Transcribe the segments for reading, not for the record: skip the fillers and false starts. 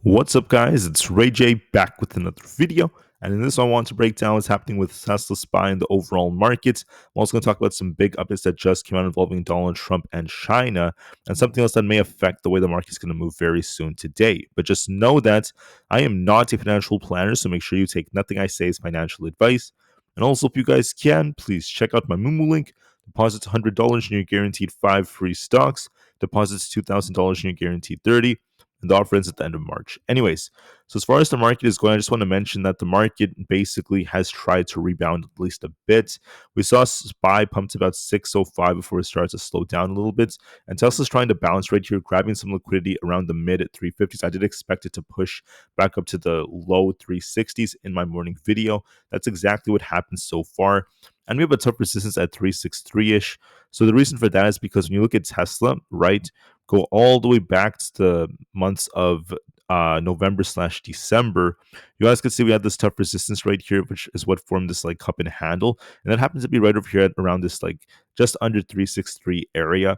What's up, guys? It's Ray J back with another video. And in this one, I want to break down what's happening with Tesla SPY in the overall market. I'm also going to talk about some big updates that just came out involving Donald Trump and China, and something else that may affect the way the market's going to move very soon today. But just know that I am not a financial planner, so make sure you take nothing I say as financial advice. And also, if you guys can, please check out my Moomoo link. Deposits $100 and you're guaranteed 5 free stocks. Deposits $2,000 and you're guaranteed 30, and the offer ends at the end of March. Anyways, so as far as the market is going, I just want to mention that the market basically has tried to rebound at least a bit. We saw SPY pump to about 605 before it starts to slow down a little bit, and Tesla's trying to bounce right here, grabbing some liquidity around the mid 350s. I did expect it to push back up to the low 360s in my morning video. That's exactly what happened so far. And we have a tough resistance at 363-ish. So the reason for that is because when you look at Tesla, right, go all the way back to the months of November/December, you guys can see we had this tough resistance right here, which is what formed this like cup and handle, and that happens to be right over here at around this like just under 363 area.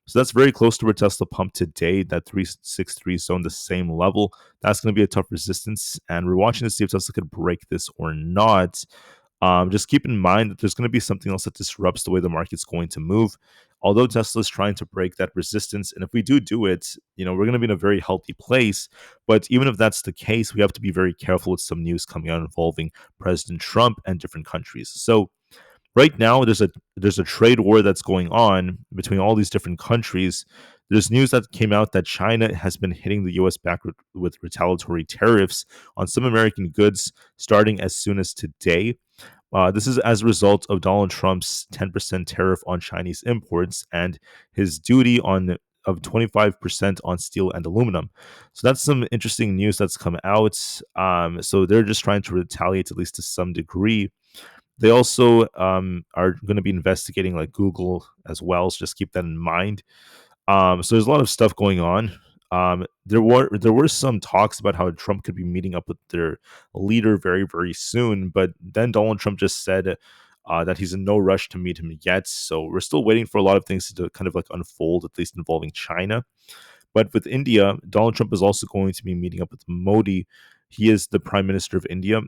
So that's very close to where Tesla pumped today. That 363 zone, the same level. That's going to be a tough resistance, and we're watching to see if Tesla could break this or not. Just keep in mind that there's going to be something else that disrupts the way the market's going to move. Although Tesla is trying to break that resistance, and if we do it, we're going to be in a very healthy place. But even if that's the case, we have to be very careful with some news coming out involving President Trump and different countries. So right now, there's a trade war that's going on between all these different countries. There's news that came out that China has been hitting the U.S. back with retaliatory tariffs on some American goods starting as soon as today. This is as a result of Donald Trump's 10% tariff on Chinese imports and his duty on of 25% on steel and aluminum. So that's some interesting news that's come out. So they're just trying to retaliate at least to some degree. They also are going to be investigating like Google as well. So just keep that in mind. So there's a lot of stuff going on. There were some talks about how Trump could be meeting up with their leader very soon, but then Donald Trump just said that he's in no rush to meet him yet. So we're still waiting for a lot of things to kind of like unfold, at least involving China. But with India, Donald Trump is also going to be meeting up with Modi. He is the prime minister of India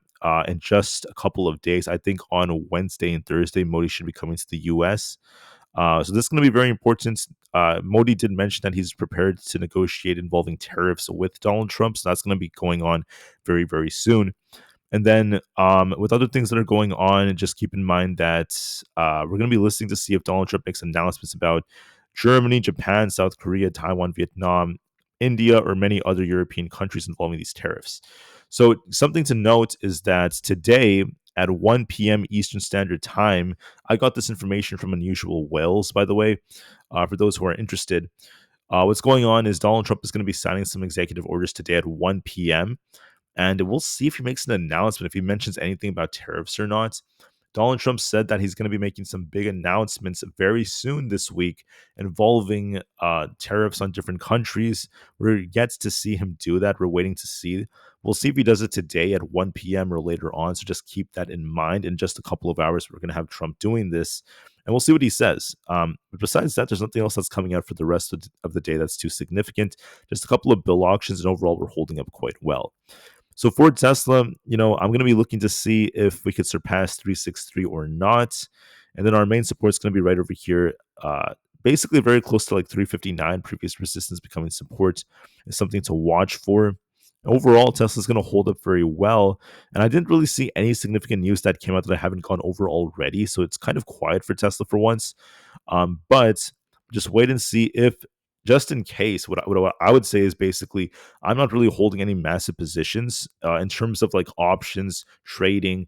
in just a couple of days. I think on Wednesday and Thursday, Modi should be coming to the U.S. So this is going to be very important. Modi did mention that he's prepared to negotiate involving tariffs with Donald Trump. So that's going to be going on very soon. And then with other things that are going on, just keep in mind that we're going to be listening to see if Donald Trump makes announcements about Germany, Japan, South Korea, Taiwan, Vietnam, India, or many other European countries involving these tariffs. So something to note is that today at 1 p.m. Eastern Standard Time, I got this information from Unusual Whales, by the way, for those who are interested. What's going on is Donald Trump is going to be signing some executive orders today at 1 p.m. And we'll see if he makes an announcement, if he mentions anything about tariffs or not. Donald Trump said that he's going to be making some big announcements very soon this week involving tariffs on different countries. We're yet to see him do that. We're waiting to see. We'll see if he does it today at 1 p.m. or later on. So just keep that in mind. In just a couple of hours, we're going to have Trump doing this, and we'll see what he says. But besides that, there's nothing else that's coming out for the rest of the day that's too significant. Just a couple of bill auctions, and overall, we're holding up quite well. So for Tesla, I'm going to be looking to see if we could surpass 363 or not. And then our main support is going to be right over here, basically very close to like 359. Previous resistance becoming support is something to watch for. Overall, Tesla's going to hold up very well. And I didn't really see any significant news that came out that I haven't gone over already. So it's kind of quiet for Tesla for once. But just wait and see if, just in case, what I would say is basically I'm not really holding any massive positions in terms of like options, trading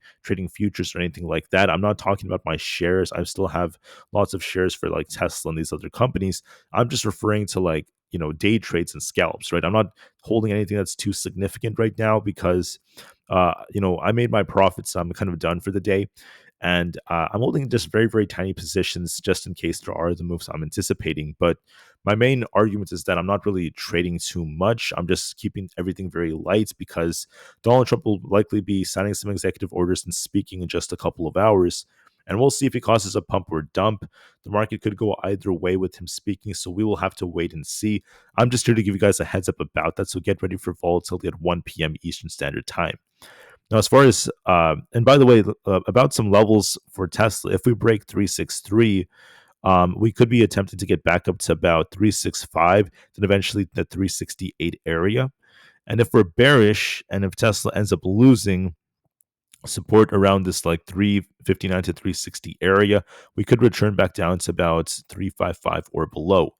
futures or anything like that. I'm not talking about my shares. I still have lots of shares for like Tesla and these other companies. I'm just referring to like, day trades and scalps, right? I'm not holding anything that's too significant right now because, I made my profits. So I'm kind of done for the day. And I'm holding just very tiny positions just in case there are the moves I'm anticipating. But my main argument is that I'm not really trading too much. I'm just keeping everything very light because Donald Trump will likely be signing some executive orders and speaking in just a couple of hours. And we'll see if he causes a pump or dump. The market could go either way with him speaking, so we will have to wait and see. I'm just here to give you guys a heads up about that, so get ready for volatility at 1 p.m. Eastern Standard Time. Now, as far as, and by the way, about some levels for Tesla, if we break 363, we could be attempting to get back up to about 365, then eventually the 368 area. And if we're bearish and if Tesla ends up losing support around this like 359 to 360 area, we could return back down to about 355 or below.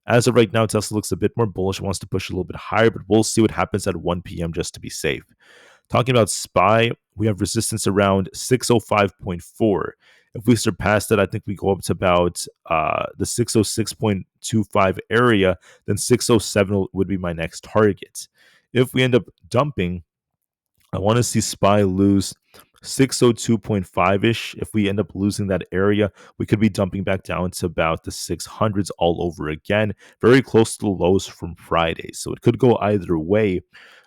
As of right now, Tesla looks a bit more bullish, wants to push a little bit higher, but we'll see what happens at 1 p.m. just to be safe. Talking about SPY, we have resistance around 605.4. If we surpass that, I think we go up to about the 606.25 area, then 607 would be my next target. If we end up dumping, I want to see SPY lose 602.5 ish. If we end up losing that area, we could be dumping back down to about the 600s all over again, very close to the lows from Friday. So it could go either way.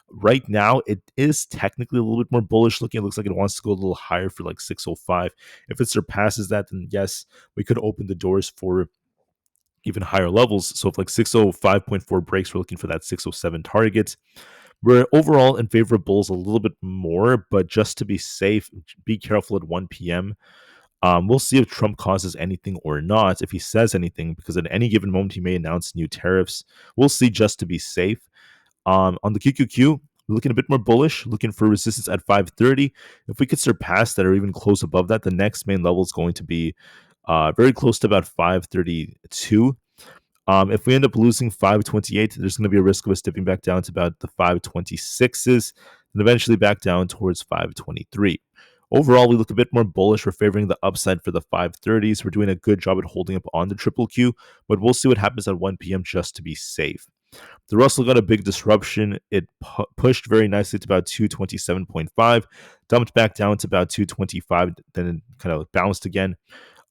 Right now, it is technically a little bit more bullish looking. It looks like it wants to go a little higher for like 605. If it surpasses that, then yes, we could open the doors for even higher levels. So if like 605.4 breaks, we're looking for that 607 target. We're overall in favor of bulls a little bit more, but just to be safe, be careful at 1 p.m. We'll see if Trump causes anything or not, if he says anything, because at any given moment he may announce new tariffs. We'll see just to be safe. On the QQQ, we're looking a bit more bullish, looking for resistance at 530. If we could surpass that or even close above that, the next main level is going to be very close to about 532. If we end up losing 528, there's going to be a risk of us dipping back down to about the 526s and eventually back down towards 523. Overall, we look a bit more bullish. We're favoring the upside for the 530s. We're doing a good job at holding up on the triple Q, but we'll see what happens at 1 p.m. just to be safe. The Russell got a big disruption. It pushed very nicely to about 227.5, dumped back down to about 225, then it kind of bounced again.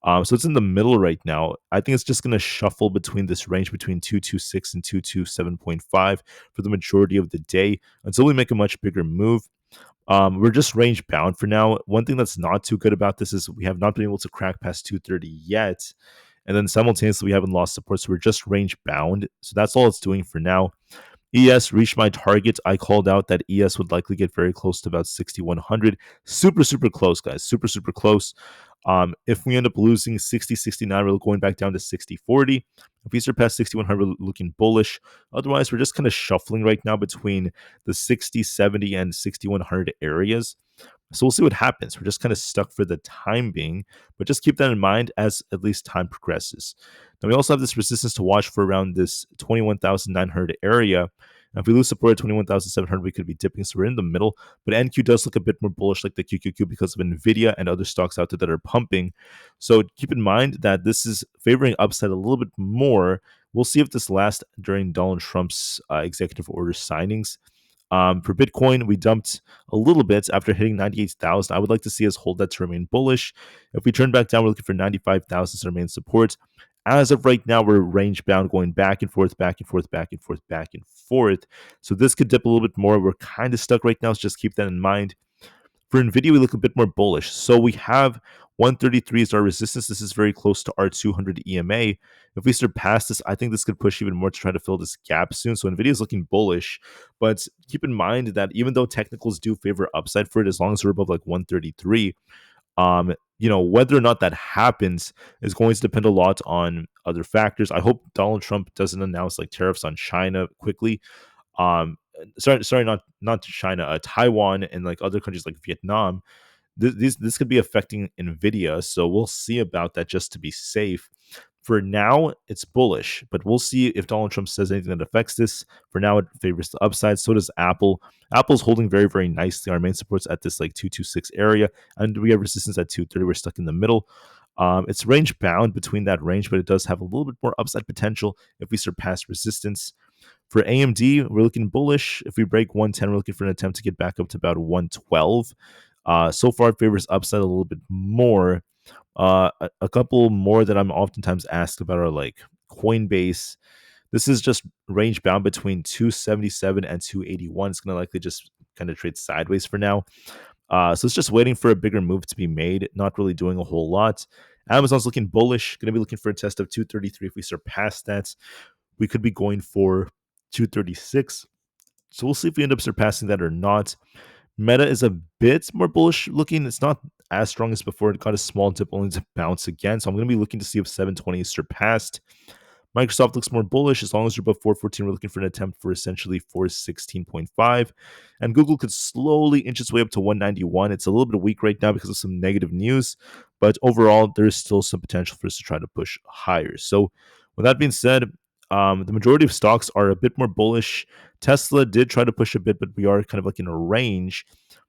So it's in the middle right now. I think it's just going to shuffle between this range between 226 and 227.5 for the majority of the day until we make a much bigger move. We're just range bound for now. One thing that's not too good about this is we have not been able to crack past 230 yet. And then simultaneously, we haven't lost support. So we're just range bound. So that's all it's doing for now. ES reached my target. I called out that ES would likely get very close to about 6,100. Super, super close, guys. Super, super close. If we end up losing 60, 69, we're going back down to 60, 40. If we surpass 6,100, we're looking bullish. Otherwise, we're just kind of shuffling right now between the 60, 70, and 6,100 areas. So we'll see what happens. We're just kind of stuck for the time being, but just keep that in mind as at least time progresses. Now, we also have this resistance to watch for around this 21,900 area. Now, if we lose support at 21,700, we could be dipping, so we're in the middle. But NQ does look a bit more bullish like the QQQ because of Nvda and other stocks out there that are pumping. So keep in mind that this is favoring upside a little bit more. We'll see if this lasts during Donald Trump's executive order signings. For Bitcoin, we dumped a little bit after hitting 98,000. I would like to see us hold that to remain bullish. If we turn back down, we're looking for 95,000 to remain support. As of right now, we're range bound, going back and forth, back and forth, back and forth, back and forth. So this could dip a little bit more. We're kind of stuck right now, so just keep that in mind. For Nvidia, we look a bit more bullish. So we have 133 as our resistance. This is very close to our 200 EMA. If we surpass this, I think this could push even more to try to fill this gap soon. So Nvidia is looking bullish, but keep in mind that even though technicals do favor upside for it, as long as we're above like 133, whether or not that happens is going to depend a lot on other factors. I hope Donald Trump doesn't announce like tariffs on China quickly. Sorry, not China, Taiwan and like other countries like Vietnam. This could be affecting Nvidia, so we'll see about that just to be safe. For now, it's bullish, but we'll see if Donald Trump says anything that affects this. For now, it favors the upside. So does Aapl. Apple's holding very, very nicely. Our main support's at this like 226 area, and we have resistance at 230. We're stuck in the middle. It's range bound between that range, but it does have a little bit more upside potential if we surpass resistance. For AMD, we're looking bullish. If we break 110, we're looking for an attempt to get back up to about 112. So far, it favors upside a little bit more. A couple more that I'm oftentimes asked about are like Coinbase. This is just range bound between 277 and 281. It's going to likely just kind of trade sideways for now. So it's just waiting for a bigger move to be made, not really doing a whole lot. Amazon's looking bullish, going to be looking for a test of 233. If we surpass that, we could be going for 236. So we'll see if we end up surpassing that or not. Meta is a bit more bullish looking. It's not as strong as before. It got a small dip only to bounce again. So I'm going to be looking to see if 720 is surpassed. Microsoft looks more bullish. As long as you're above 414, we're looking for an attempt for essentially 416.5. And Google could slowly inch its way up to 191. It's a little bit weak right now because of some negative news, but overall, there is still some potential for us to try to push higher. So, with that being said, the majority of stocks are a bit more bullish. Tesla did try to push a bit, but we are kind of like in a range.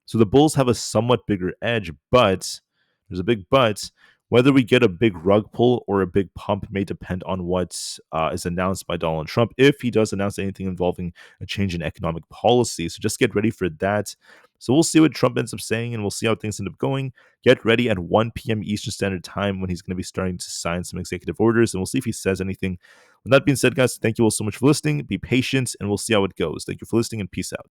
So the bulls have a somewhat bigger edge, but there's a big but. Whether we get a big rug pull or a big pump may depend on what is announced by Donald Trump, if he does announce anything involving a change in economic policy. So just get ready for that. So we'll see what Trump ends up saying, and we'll see how things end up going. Get ready at 1 p.m. Eastern Standard Time when he's going to be starting to sign some executive orders, and we'll see if he says anything. With that being said, guys, thank you all so much for listening. Be patient, and we'll see how it goes. Thank you for listening, and peace out.